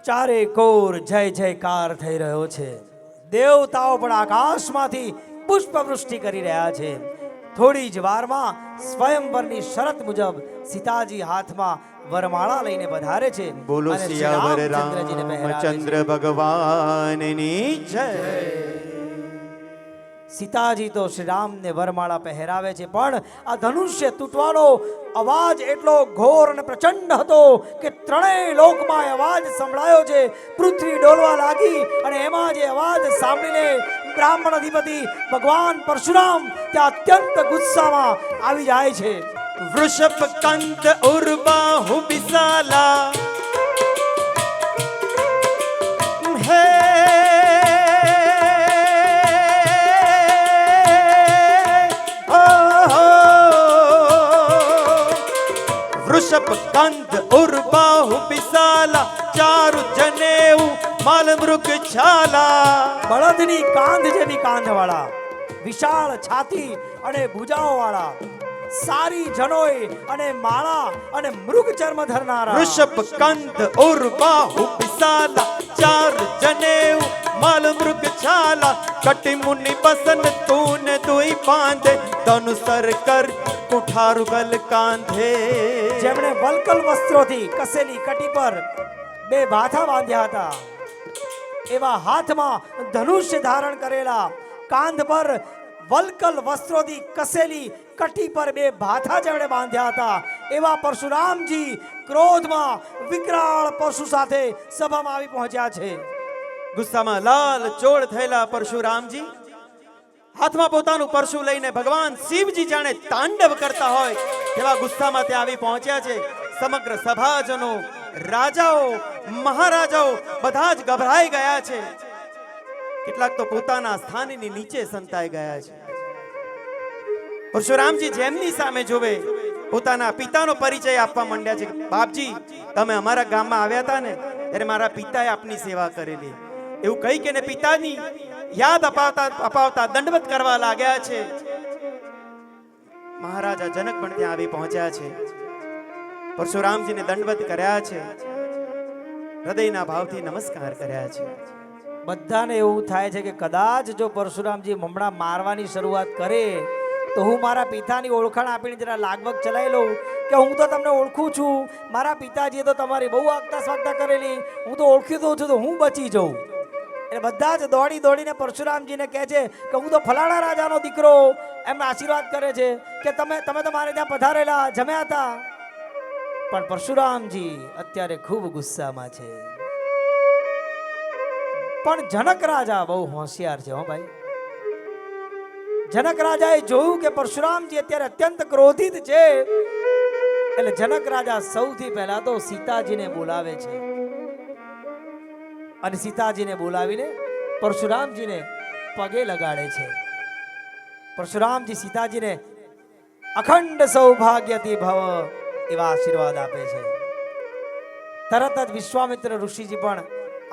ચારે કોર જય જયકાર થઈ રહ્યો છે. દેવતાઓ પણ આકાશમાંથી પુષ્પવૃષ્ટિ કરી રહ્યા છે. થોડી જ વારમાં સ્વયંવરની શરત મુજબ સીતાજી હાથમાં વરમાળા લઈને પધારે છે. બોલો અને શ્રી સિયાવર રામચંદ્રજીને પહેરાવે છે. રામચંદ્ર ભગવાનની જય. સીતાજી તો શ્રી રામને વરમાળા પહેરાવે છે, પણ આ ધનુષ્ય તૂટવાનો અવાજ એટલો ઘોર અને પ્રચંડ હતો કે ત્રણેય લોકમાં અવાજ સંભળાયો છે. પૃથ્વી ડોલવા લાગી અને એમાં જે અવાજ સાંભળીને બ્રાહ્મણ અધિપતિ ભગવાન પરશુરામ ત્યાં અત્યંત ગુસ્સામાં આવી જાય છે. વૃષભ કંત ઉર્બાહુ વિશાલા હે વૃષભ કંદ ઉર્બાહુ વિશાલા ચારુ જનેઉ માલ મૃગ છાલા. બળદની કાંધ જેવી કાંધવાળા, વિશાળ છાતી અને ભુજાઓવાળા, સારી જનોય અને માળા અને મૃગ ચર્મ ધરનારા. વૃષભ કંદ ઉર્બાહુ વિશાલા ચારુ જનેઉ માલ મૃગ છાલા. કટિ મુનિ બસન તૂન દુઈ બાંધે ધનુસર કર કુઠારુ ગલ કાંધે. જેમણે વલ્કલ વસ્ત્રોથી કસેલી કટી પર બે ભાથા બાંધ્યા હતા, એવા હાથમાં ધનુષ્ય ધારણ કરેલા, કાંધ પર વલ્કલ વસ્ત્રોથી કસેલી કટી પર બે ભાથા જેમણે બાંધ્યા હતા, એવા પરશુરામજી ક્રોધમાં વિકરાળ પશુ સાથે સભામાં આવી પહોંચ્યા છે. ગુસ્સામાં લાલ ચોળ થયેલા પરશુરામજી હાથમાં પોતાનું પરશુ લઈને ભગવાન શિવજી જાણે તાંડવ કરતા હોય તેવા ગુસ્સામાં ત્યાં આવી પહોંચ્યા છે. સમગ્ર સભાજનો, રાજાઓ, મહારાજાઓ બધા જ ગભરાઈ ગયા છે. કેટલાક તો પોતાના સ્થાનની નીચે સંતાઈ ગયા છે. પરશુરામજી જેમની સામે જોવે પોતાના પિતાનો પરિચય આપવા માંડ્યા છે. બાપજી, તમે અમારા ગામમાં આવ્યા હતા ને ત્યારે મારા પિતાએ આપની સેવા કરેલી, એવું કહી કે પિતાની યાદ અપાવતા દંડવત કરવા લાગ્યા છે. મહારાજા જનક પણ ત્યાં આવી પહોંચ્યા છે. પરશુરામજીને દંડવત કર્યા છે, હૃદયના ભાવથી નમસ્કાર કર્યા છે. બધાને એવું થાય છે કે કદાચ જો પરશુરામજી હમણાં મારવાની શરૂઆત કરે તો હું મારા પિતાની ઓળખાણ આપીને જરા લાગવગ ચલાવી લઉં કે હું તો તમને ઓળખું છું, મારા પિતાજીએ તો તમારી બહુ આગતા સ્વાગતા કરેલી, હું તો ઓળખી દઉં છું તો હું બચી જાઉં. એટલે બધા જ દોડી દોડીને પરશુરામજીને કહે છે કે હું તો ફલાણા રાજાનો દીકરો, એમને આશીર્વાદ કરે છે કે તમે તો મારે ત્યાં પધારેલા, જમ્યા હતા. પણ પરશુરામજી અત્યારે ખૂબ ગુસ્સામાં છે. પણ જનક રાજા બહુ હોશિયાર છે. હો ભાઈ, જનક રાજાએ જોયું કે પરશુરામજી અત્યારે અત્યંત ક્રોધિત છે, એટલે જનક રાજા સૌથી પહેલા તો સીતાજીને બોલાવે છે અને સીતાજીને બોલાવીને પરશુરામજીને પગે લગાડે છે. પરશુરામજી સીતાજીને અખંડ સૌભાગ્યથી ભવ એવા આશીર્વાદ આપે છે. તરત જ વિશ્વામિત્ર ઋષિજી પણ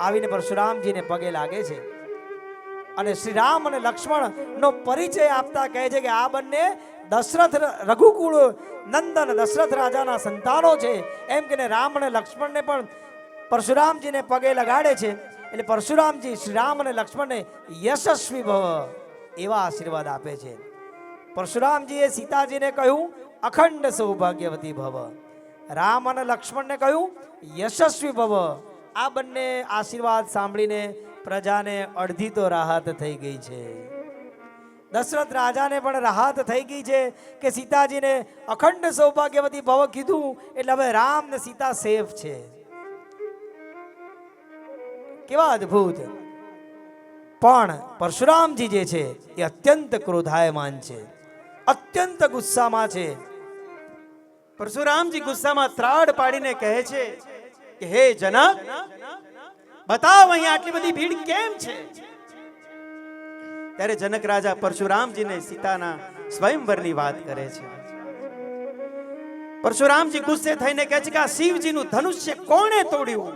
આવીને પરશુરામજીને પગે લાગે છે અને શ્રી રામ અને લક્ષ્મણ નો પરિચય આપતા કહે છે કે આ બંને દશરથ રઘુકુળ નંદન દશરથ રાજાના સંતાનો છે. એમ કે રામ અને લક્ષ્મણને પણ પરશુરામજીને પગે લગાડે છે. એટલે પરશુરામજી શ્રી રામ અને લક્ષ્મણને યશસ્વી ભવ એવા આશીર્વાદ આપે છે. પરશુરામજીએ સીતાજીને કહ્યું અખંડ સૌભાગ્યવતી ભવ, રામ અને લક્ષ્મણને કહ્યું યશસ્વી ભવ. આ બંને આશીર્વાદ સાંભળીને પ્રજાને અડધી તો રાહત થઈ ગઈ છે. દશરથ રાજાને પણ રાહત થઈ ગઈ છે કે સીતાજીને અખંડ સૌભાગ્યવતી ભવ કીધું એટલે હવે રામ ને સીતા સેફ છે. કેવા અદ્ભુત. પણ પરશુરામજી જે છે એ અત્યંત ક્રોધાયમાન છે, અત્યંત ગુસ્સામાં છે. પરશુરામજી ગુસ્સામાં ત્રાડ પાડીને કહે છે કે હે જનક, બતાવ અહીં આટલી બધી ભીડ કેમ છે? ત્યારે જનક રાજા પરશુરામજીને સીતાના સ્વયંવરની વાત કરે છે. પરશુરામજી ગુસ્સે થઈને કહે છે કે આ શિવજીનું ધનુષ્ય કોણે તોડ્યું?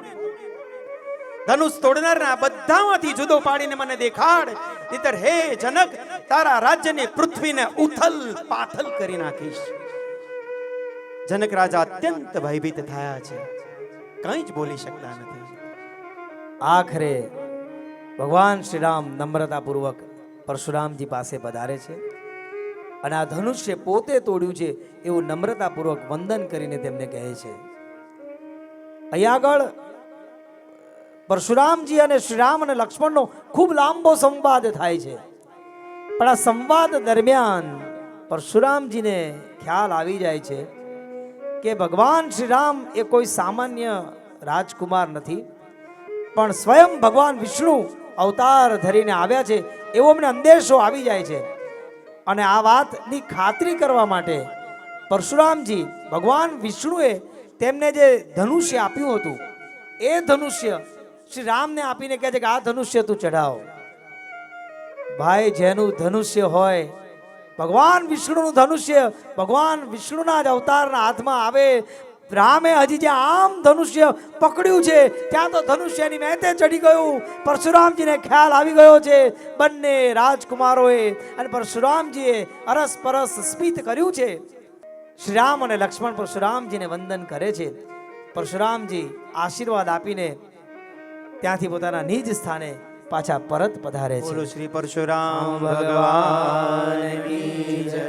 ધનુષ તોડનારના બધામાંથી જુદો પાડીને મને દેખાડ, નહીતર હે જનક, તારા રાજ્યની પૃથ્વીને ઉથલ પાથલ કરી નાખીશ. જનક રાજા અત્યંત ભયભીત થયા છે, કંઈ જ બોલી શકતા નથી. આખરે ભગવાન શ્રી રામ નમ્રતાપૂર્વક પરશુરામજી પાસે પધારે છે અને આ ધનુષ્ય પોતે તોડ્યું છે એવું નમ્રતાપૂર્વક વંદન કરીને તેમને કહે છે. અહીં આગળ પરશુરામજી અને શ્રીરામ અને લક્ષ્મણનો ખૂબ લાંબો સંવાદ થાય છે. પણ આ સંવાદ દરમિયાન પરશુરામજીને ખ્યાલ આવી જાય છે કે ભગવાન શ્રીરામ એ કોઈ સામાન્ય રાજકુમાર નથી, પણ સ્વયં ભગવાન વિષ્ણુ અવતાર ધરીને આવ્યા છે એવો અમને અંદેશો આવી જાય છે. અને આ વાતની ખાતરી કરવા માટે પરશુરામજી ભગવાન વિષ્ણુએ તેમને જે ધનુષ્ય આપ્યું હતું એ ધનુષ્ય શ્રી રામને આપીને કહે છે કે આ ધનુષ્ય તું ચઢાવ. ભાઈ, જેનું ધનુષ્ય હોય, ભગવાન વિષ્ણુનું ધનુષ્ય ભગવાન વિષ્ણુના જ અવતારના હાથમાં આવે, રામે હજી જે આમ ધનુષ્ય પકડ્યું છે ત્યાં તો ધનુષ્યની મેતે ચડી ગયું. પરશુરામજીને ખ્યાલ આવી ગયો છે બંને રાજકુમારોએ અને પરશુરામજીએ અરસ પરસ સ્મિત કર્યું છે. શ્રી રામ અને લક્ષ્મણ પરશુરામજીને વંદન કરે છે. પરશુરામજી આશીર્વાદ આપીને ત્યાંથી પોતાના નિજ સ્થાને પાછા પરત પધારે છે. બોલો શ્રી પરશુરામ ભગવાન કી જય.